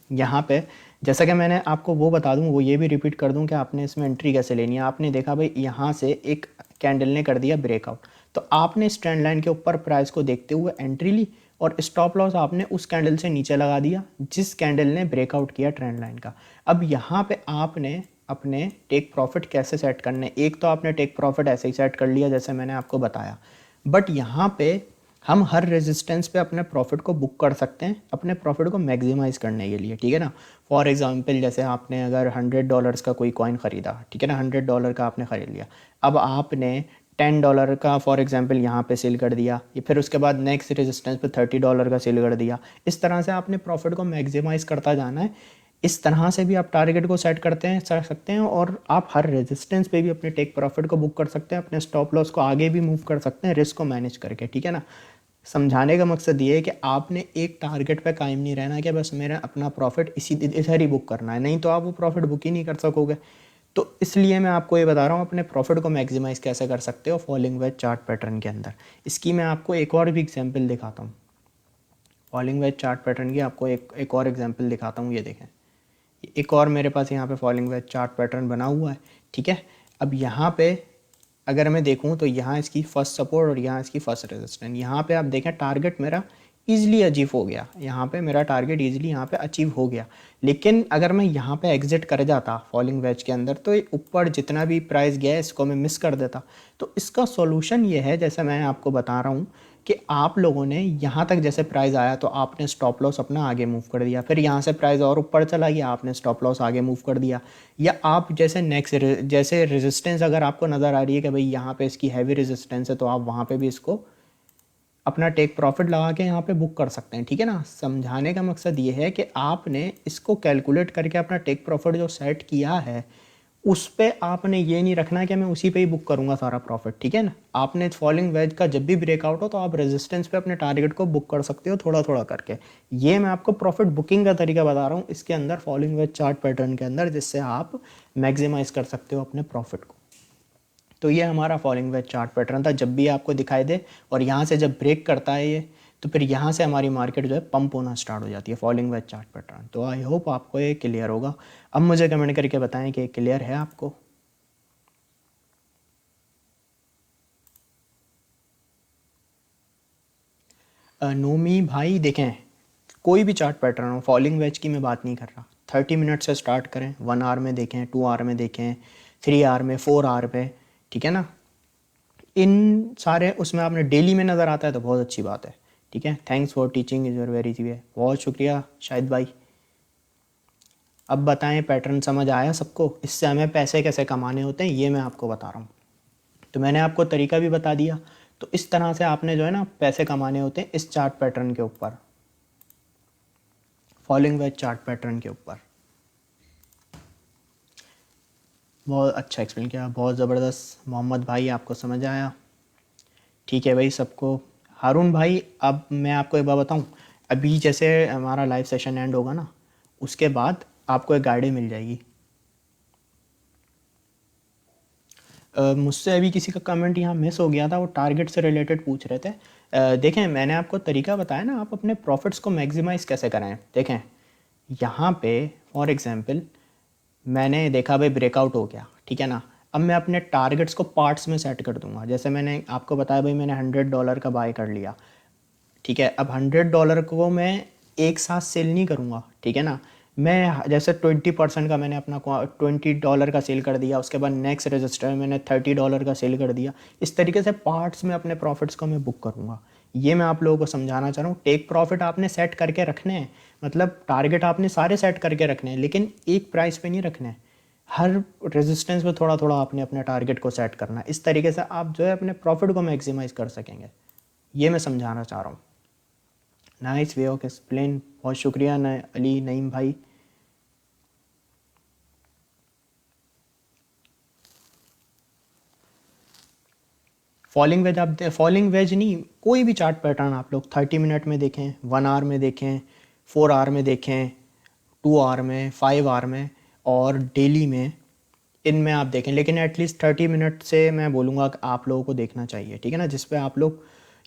यहाँ पे, जैसा कि मैंने आपको वो बता दूँ, वो ये भी रिपीट कर दूँ कि आपने इसमें एंट्री कैसे लेनी है। आपने देखा भाई यहाँ से एक कैंडल ने कर दिया ब्रेकआउट, तो आपने इस ट्रेंड लाइन के ऊपर प्राइस को देखते हुए एंट्री ली, और स्टॉप लॉस आपने उस कैंडल से नीचे लगा दिया जिस कैंडल ने ब्रेकआउट किया ट्रेंड लाइन का। अब यहाँ पे आपने अपने टेक प्रॉफिट कैसे सेट करने, एक तो आपने टेक प्रॉफिट ऐसे ही सेट कर लिया जैसे मैंने आपको बताया, बट यहाँ पे हम हर रेजिस्टेंस पे अपने प्रॉफिट को बुक कर सकते हैं अपने प्रॉफिट को मैक्सिमाइज़ करने के लिए, ठीक है ना। फॉर एग्जांपल जैसे आपने अगर $100 का कोई कॉइन ख़रीदा, ठीक है ना, $100 का आपने ख़रीद लिया, अब आपने $10 का फॉर एग्जांपल यहाँ पे सेल कर दिया, फिर उसके बाद नेक्स्ट रेजिस्टेंस पे $30 का सेल कर दिया। इस तरह से आपने प्रॉफिट को मैक्सिमाइज़ करता जाना है। इस तरह से भी आप टारगेट को सेट कर सकते हैं, और आप हर रेजिस्टेंस पे भी अपने टेक प्रॉफिट को बुक कर सकते हैं, अपने स्टॉप लॉस को आगे भी मूव कर सकते हैं रिस्क को मैनेज करके, ठीक है ना। समझाने का मकसद ये है कि आपने एक टारगेट पे कायम नहीं रहना कि बस मेरा अपना प्रॉफिट इधर ही बुक करना है, नहीं तो आप वो प्रॉफिट बुक ही नहीं कर सकोगे। तो इसलिए मैं आपको ये बता रहा हूँ अपने प्रॉफिट को मैक्सिमाइज़ कैसे कर सकते हो फॉलिंग वेज चार्ट पैटर्न के अंदर। इसकी मैं आपको एक और भी एग्जांपल दिखाता हूँ। फॉलिंग वेज चार्ट पैटर्न की आपको एक और एग्जांपल दिखाता हूँ। ये देखें, एक और मेरे पास यहाँ पे फॉलिंग वेज चार्ट पैटर्न बना हुआ है, ठीक है। अब यहाँ पे अगर मैं देखूँ तो यहाँ इसकी फर्स्ट सपोर्ट और यहाँ इसकी फर्स्ट रेजिस्टेंस, यहाँ पे आप देखें टारगेट मेरा ईजिली अचीव हो गया, यहाँ पे मेरा टारगेट ईजिली यहाँ पे अचीव हो गया। लेकिन अगर मैं यहाँ पे एग्जिट कर जाता फॉलिंग वेज के अंदर तो ऊपर जितना भी प्राइस गया है इसको मैं मिस कर देता। तो इसका सॉल्यूशन ये है, जैसे मैं आपको बता रहा हूँ कि आप लोगों ने यहाँ तक जैसे प्राइस आया तो आपने स्टॉप लॉस अपना आगे मूव कर दिया, फिर यहाँ से प्राइस और ऊपर चला गया आपने स्टॉप लॉस आगे मूव कर दिया, या आप जैसे नेक्स्ट जैसे रेजिस्टेंस अगर आपको नज़र आ रही है कि भाई यहाँ पे इसकी हैवी रेजिस्टेंस है तो आप वहाँ पे भी इसको अपना टेक प्रॉफिट लगा के यहाँ पे बुक कर सकते हैं, ठीक है ना। समझाने का मकसद ये है कि आपने इसको कैलकुलेट करके अपना टेक प्रॉफिट जो सेट किया है उस पे आपने ये नहीं रखना कि मैं उसी पे ही बुक करूँगा सारा प्रॉफिट, ठीक है ना। आपने फॉलिंग वेज का जब भी ब्रेकआउट हो तो आप रेजिस्टेंस पे अपने टारगेट को बुक कर सकते हो थोड़ा थोड़ा करके। ये मैं आपको प्रॉफिट बुकिंग का तरीका बता रहा हूँ इसके अंदर फॉलिंग वेज चार्ट पैटर्न के अंदर, जिससे आप मैक्सिमाइज़ कर सकते हो अपने प्रॉफिट को। तो ये हमारा फॉलिंग वेज चार्ट पैटर्न था। जब भी आपको दिखाई दे और यहाँ से जब ब्रेक करता है ये, तो फिर यहाँ से हमारी मार्केट जो है पंप होना स्टार्ट हो जाती है, फॉलिंग वेज चार्ट पैटर्न। तो आई होप आपको ये क्लियर होगा। अब मुझे कमेंट करके बताएं कि क्लियर है आपको। नोमी भाई देखें, कोई भी चार्ट पैटर्न हो, फॉलिंग वेज की मैं बात नहीं कर रहा। 30 मिनट से स्टार्ट करें, 1 आवर में देखें, 2 आवर में देखें, 3 आवर में, 4 आवर में, ठीक है ना। इन सारे उसमें आपने डेली में नज़र आता है तो बहुत अच्छी बात है, ठीक है। Thanks for teaching is your very way, बहुत शुक्रिया शाहिद भाई। अब बताएं, पैटर्न समझ आया सबको? इससे हमें पैसे कैसे कमाने होते हैं ये मैं आपको बता रहा हूँ। तो मैंने आपको तरीका भी बता दिया। तो इस तरह से आपने जो है ना पैसे कमाने होते हैं इस चार्ट पैटर्न के ऊपर, फॉलोइंग वेज चार्ट पैटर्न के ऊपर। बहुत अच्छा एक्सप्लेन किया, बहुत ज़बरदस्त मोहम्मद भाई, आपको समझ आया? ठीक है भाई सबको। हारून भाई, अब मैं आपको एक बात बताऊं, अभी जैसे हमारा लाइव सेशन एंड होगा ना, उसके बाद आपको एक गाइड मिल जाएगी। मुझसे अभी किसी का कमेंट यहाँ मिस हो गया था, वो टारगेट से रिलेटेड पूछ रहे थे। देखें, मैंने आपको तरीका बताया ना, आप अपने प्रॉफिट्स को मैक्सिमाइज़ कैसे करें। देखें यहाँ पे फॉर एग्जांपल मैंने देखा भाई ब्रेकआउट हो गया, ठीक है ना। अब मैं अपने टारगेट्स को पार्ट्स में सेट कर दूंगा। जैसे मैंने आपको बताया भाई मैंने $100 का बाय कर लिया, ठीक है। अब $100 को मैं एक साथ सेल नहीं करूँगा, ठीक है ना। मैं जैसे 20% का मैंने अपना $20 का सेल कर दिया, उसके बाद नेक्स्ट रजिस्टर में मैंने $30 का सेल कर दिया। इस तरीके से पार्ट्स में अपने प्रॉफिट्स को मैं बुक करूँगा। ये मैं आप लोगों को समझाना चाह रहा हूँ। टेक प्रॉफिट आपने सेट करके रखने हैं, मतलब टारगेट आपने सारे सेट करके रखने हैं, लेकिन एक प्राइस पे नहीं रखने हैं। हर रेजिस्टेंस पे थोड़ा थोड़ा आपने अपने टारगेट को सेट करना है। इस तरीके से आप जो है अपने प्रॉफिट को मैक्सिमाइज कर सकेंगे। ये मैं समझाना चाह रहा हूँ। नाइस वे ऑफ एक्सप्लेन, बहुत शुक्रिया अली नईम भाई। फॉलिंग वेज आप फॉलिंग वेज नहीं, कोई भी चार्ट पैटर्न आप लोग 30 मिनट में देखें, 1 आवर में देखें, 4 आवर में देखें, 2 आवर में, 5 आवर में और डेली में, इनमें आप देखें। लेकिन एटलीस्ट 30 मिनट से मैं बोलूँगा कि आप लोगों को देखना चाहिए, ठीक है ना। जिस पे आप लोग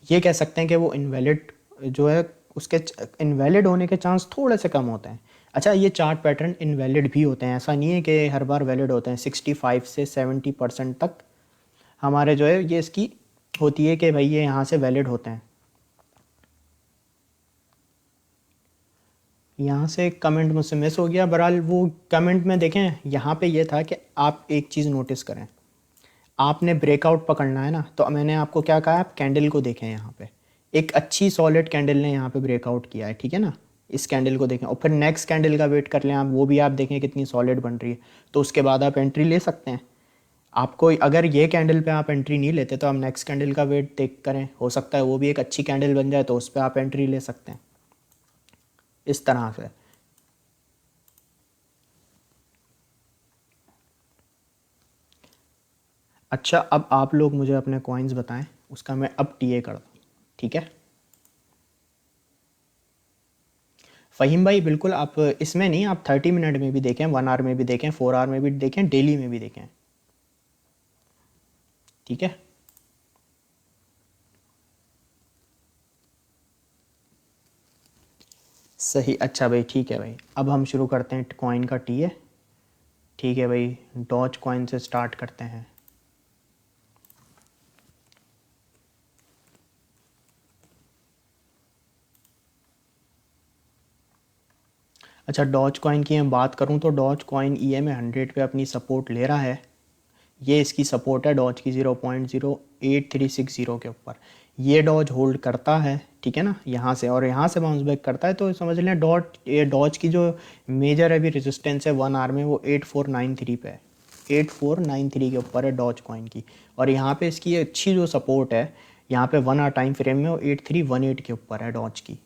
ये कह सकते हैं कि वो इनवैलिड जो है, उसके इनवैलिड होने के चांस थोड़े से कम होते हैं। अच्छा, ये चार्ट पैटर्न इनवैलिड भी होते हैं, ऐसा नहीं है कि हर बार वैलिड होते हैं। 65 से 70% तक हमारे जो है ये इसकी होती है कि भाई ये यहाँ से वैलिड होते हैं। यहाँ से कमेंट मुझसे मिस हो गया, बहरहाल वो कमेंट में देखें, यहाँ पे ये था कि आप एक चीज़ नोटिस करें, आपने ब्रेकआउट पकड़ना है ना, तो मैंने आपको क्या कहा, आप कैंडल को देखें। यहाँ पे एक अच्छी सॉलिड कैंडल ने यहाँ पे ब्रेकआउट किया है, ठीक है ना। इस कैंडल को देखें और फिर नेक्स्ट कैंडल का वेट कर लें आप, वो भी आप देखें कितनी सॉलिड बन रही है, तो उसके बाद आप एंट्री ले सकते हैं। आपको अगर ये कैंडल पे आप एंट्री नहीं लेते तो आप नेक्स्ट कैंडल का वेट देख करें, हो सकता है वो भी एक अच्छी कैंडल बन जाए तो उस पर आप एंट्री ले सकते हैं, इस तरह से। अच्छा, अब आप लोग मुझे अपने कॉइन्स बताएं, उसका मैं अब टीए कर दूँ, ठीक है। फ़हीम भाई बिल्कुल, आप इसमें नहीं, आप 30 मिनट में भी देखें, 1 आवर में भी देखें, 4 आवर में भी देखें, डेली में भी देखें, ठीक है। सही, अच्छा भाई, ठीक है भाई। अब हम शुरू करते हैं कॉइन का टीए, ठीक है भाई। डॉज कॉइन से स्टार्ट करते हैं। अच्छा, डॉज कॉइन की मैं बात करूं तो डॉज कॉइन EMA 100 पे अपनी सपोर्ट ले रहा है। ये इसकी सपोर्ट है डॉज की 0.08360 के ऊपर। ये डॉज होल्ड करता है, ठीक है ना, यहाँ से, और यहाँ से बाउंस बैक करता है, तो समझ लें ये डॉज की जो मेजर अभी रेजिस्टेंस है 1 आवर में वो 8493 पे है। 8493 के ऊपर है डॉज कॉइन की। और यहाँ पे इसकी अच्छी जो सपोर्ट है यहाँ पे 1 आवर टाइम फ्रेम में वो 8318 के ऊपर है डॉज की,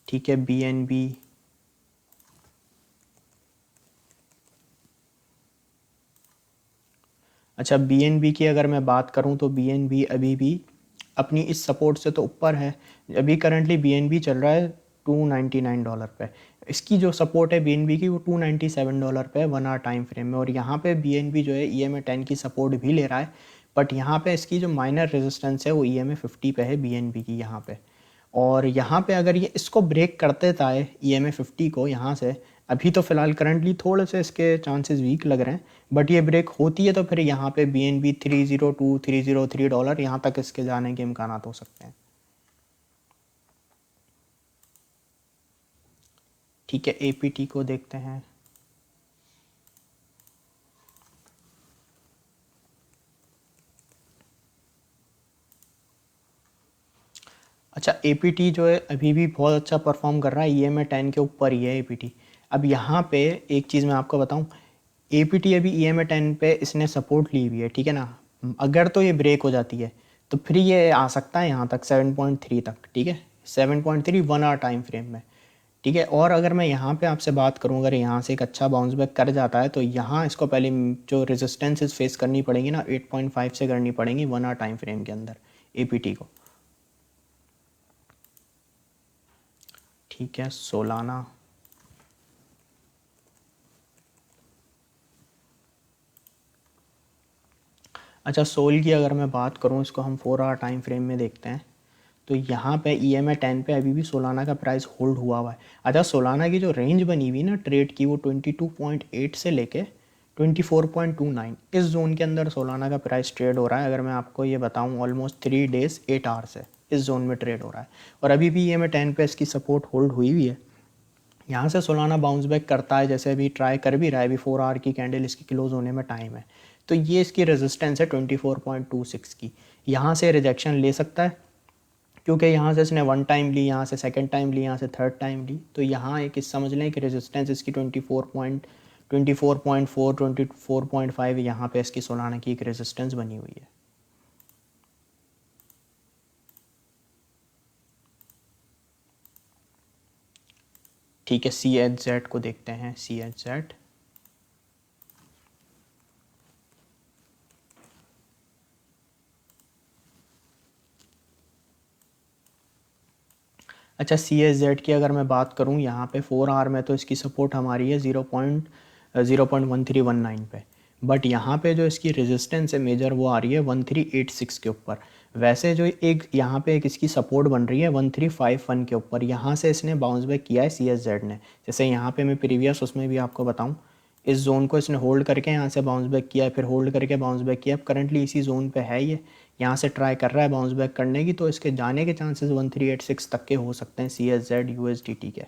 ठीक है। BNB, अच्छा BNB की अगर मैं बात करूं तो BNB अभी भी अपनी इस सपोर्ट से तो ऊपर है। अभी करंटली BNB चल रहा है $299 पे। इसकी जो सपोर्ट है BNB की वो $297 पे है 1 आवर टाइम फ्रेम में। और यहाँ पे BNB जो है EMA 10 की सपोर्ट भी ले रहा है, बट यहाँ पे इसकी जो माइनर रेजिस्टेंस है वो EMA 50 पे है BNB की यहाँ पे। और यहाँ पे अगर ये इसको ब्रेक कर देता है EMA 50 को यहाँ से, अभी तो फिलहाल करंटली थोड़े से इसके चांसेस वीक लग रहे हैं, बट ये ब्रेक होती है तो फिर यहाँ पे BNB 302 $303 यहाँ तक इसके जाने के इम्कान हो सकते हैं। ठीक है, APT को देखते हैं। अच्छा, APT जो है अभी भी बहुत अच्छा परफॉर्म कर रहा है, EMA 10 के ऊपर ही है APT। अब यहाँ पे एक चीज़ मैं आपको बताऊँ, APT अभी EMA 10 पे इसने सपोर्ट ली हुई है, ठीक है ना। अगर तो ये ब्रेक हो जाती है तो फिर ये आ सकता है यहाँ तक 7.3 तक, ठीक है, 7.3 1 आवर टाइम फ्रेम में, ठीक है। और अगर मैं यहाँ पे आपसे बात करूँ, अगर यहाँ से एक अच्छा बाउंस बैक कर जाता है तो यहाँ इसको पहले जो रेजिस्टेंसेस फेस करनी पड़ेगी ना 8.5 से करनी पड़ेंगी 1 आवर टाइम फ्रेम के अंदर APT को। ठीक है, सोलाना। अच्छा, सोल की अगर मैं बात करूँ, इसको हम 4 आवर टाइम फ्रेम में देखते हैं तो यहाँ पे EMA 10 पे अभी भी सोलाना का प्राइस होल्ड हुआ हुआ है। अच्छा, सोलाना की जो रेंज बनी हुई ना ट्रेड की, वो 22.8 से लेके 24.29 इस जोन के अंदर सोलाना का प्राइस ट्रेड हो रहा है। अगर मैं आपको ये बताऊँ, ऑलमोस्ट 3 डेज 8 आवर्स है इस जोन में ट्रेड हो रहा है, और अभी भी EMA 10 पे इसकी सपोर्ट होल्ड हुई हुई है। यहाँ से सोलाना बाउंस बैक करता है, जैसे अभी ट्राई कर भी रहा है, अभी 4 आवर की कैंडल इसकी क्लोज होने में टाइम है, तो ये इसकी रेजिस्टेंस है 24.26 की। यहाँ से रिजेक्शन ले सकता है क्योंकि यहाँ से इसने 1 टाइम ली, यहाँ से 2nd टाइम ली, यहाँ से 3rd टाइम ली, तो यहाँ एक समझ लें कि रेजिस्टेंस इसकी 24.4 24.5 यहाँ पे इसकी सोलाना की एक रेजिस्टेंस बनी हुई है। ठीक है, CHZ को देखते हैं। CHZ अच्छा, CHZ की अगर मैं बात करूं, यहाँ पे 4 आवर में तो इसकी सपोर्ट हमारी है 0.1319 पे, बट यहाँ पे जो इसकी रेजिस्टेंस है मेजर वो आ रही है 1386 के ऊपर। वैसे जो एक यहाँ पे एक इसकी सपोर्ट बन रही है 1351 के ऊपर, यहाँ से इसने बाउंस बैक किया है CHZ ने। जैसे यहाँ पे मैं प्रीवियस उसमें भी आपको बताऊँ, इस जोन को इसने होल्ड करके यहाँ से बाउंस बैक किया है, फिर होल्ड करके बाउंस बैक किया, अब करंटली इसी जोन पे है ये, यहाँ से ट्राई कर रहा है बाउंस बैक करने की, तो इसके जाने के चांसेस 1386 तक के हो सकते हैं CHZ USDT के।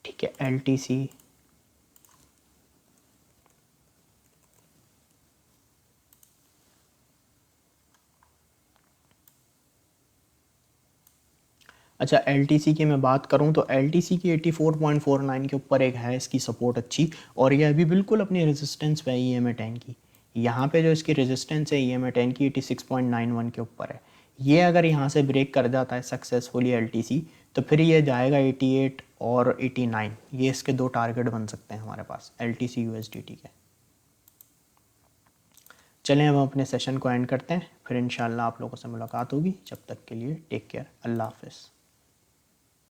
ठीक है, LTC। अच्छा, LTC की मैं बात करूं तो LTC की 84.49 के ऊपर एक है इसकी सपोर्ट अच्छी, और ये अभी बिल्कुल अपनी रेजिस्टेंस पे है EMA 10 की। यहाँ पे जो इसकी रेजिस्टेंस है EMA 10 की 86.91 के ऊपर है। ये अगर यहाँ से ब्रेक कर जाता है सक्सेसफुली LTC, तो फिर ये जाएगा 88 और 89, ये इसके दो टारगेट बन सकते हैं हमारे पास LTC USDT के। चलें अब हम अपने सेशन को एंड करते हैं, फिर इंशाल्लाह आप लोगों से मुलाकात होगी। जब तक के लिए टेक केयर, अल्लाह हाफ़िज़।